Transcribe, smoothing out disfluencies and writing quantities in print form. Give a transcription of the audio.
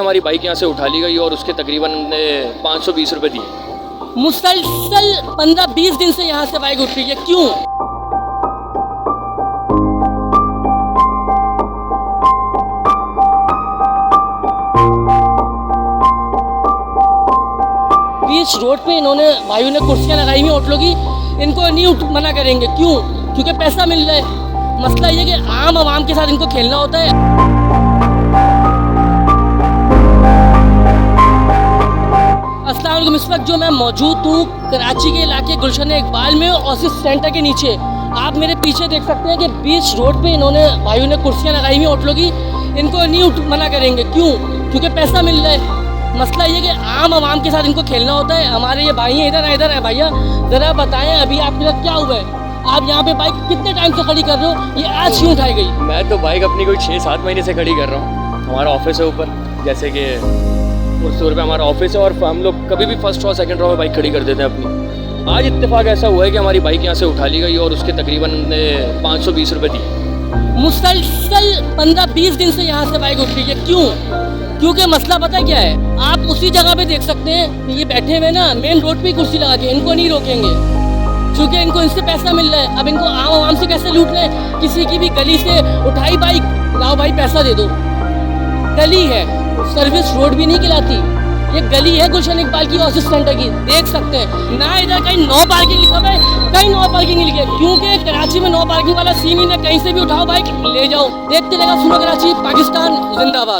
हमारी बाइक यहाँ से उठा ली गई और उसके तकरीबन 520 रुपये दिए। मुसलसल 15-20 दिन से यहाँ से बाइक उठ रही है, क्यों? बीच रोड पे इन्होंने भाइयों ने कुर्सियाँ लगाई हुई होटलों की, इनको नहीं मना करेंगे, क्यों? क्योंकि पैसा मिल रहा है। मसला ये कि आम आवाम के साथ इनको खेलना होता है। अस्सलाम वालेकुम। इस वक्त जो मैं मौजूद हूँ कराची के इलाके गुलशन इकबाल में, ऑसिस सेंटर के नीचे। आप मेरे पीछे देख सकते हैं कि बीच रोड पे इन्होंने भाइयों ने कुर्सियाँ लगाई हुई होटलों की, इनको नहीं मना करेंगे, क्यों? क्योंकि पैसा मिल रहा है। मसला ये कि आम आवाम के साथ इनको खेलना होता है। हमारे ये भाई हैं, इधर है भैया, ज़रा बताएं अभी आपके साथ क्या हुआ है? आप यहाँ पे बाइक कितने टाइम से खड़ी कर रहे हो? ये आज क्यों उठाई गई? मैं तो बाइक अपनी कोई 6-7 महीने से खड़ी कर रहा हूँ। हमारा ऑफिस है ऊपर, जैसे कि उस फ्लोर पे हमारा ऑफिस है, और हम लोग कभी भी फर्स्ट रो सेकंड रो में बाइक खड़ी कर देते हैं अपनी। आज इत्तेफाक ऐसा हुआ है कि हमारी बाइक यहाँ से उठा ली गई और उसके तकरीबन 520 रुपये दिए। मुसलसल 15-20 दिन से यहाँ से बाइक उठ रही है, क्यों? क्योंकि मसला पता है क्या है? आप उसी जगह पे देख सकते हैं, ये बैठे हुए ना मेन रोड पे कुर्सी लगा के, इनको नहीं रोकेंगे क्योंकि इनको इनसे पैसा मिल रहा है। अब इनको आम आवाम से कैसे लूट लें? किसी की भी गली से उठाई बाइक, लाओ भाई पैसा दे दो। गली है, सर्विस रोड भी नहीं कहलाती, ये गली है गुलशन इकबाल की, ऑसिस सेंटर की, देख सकते हैं ना। इधर कहीं नो पार्किंग लिखा है, कहीं नो पार्किंग लिखा है, क्योंकि कराची में नो पार्किंग वाला सीन ही ना। कहीं से भी उठाओ बाइक ले जाओ। देखते रहेगा सुनो कराची, पाकिस्तान जिंदाबाद।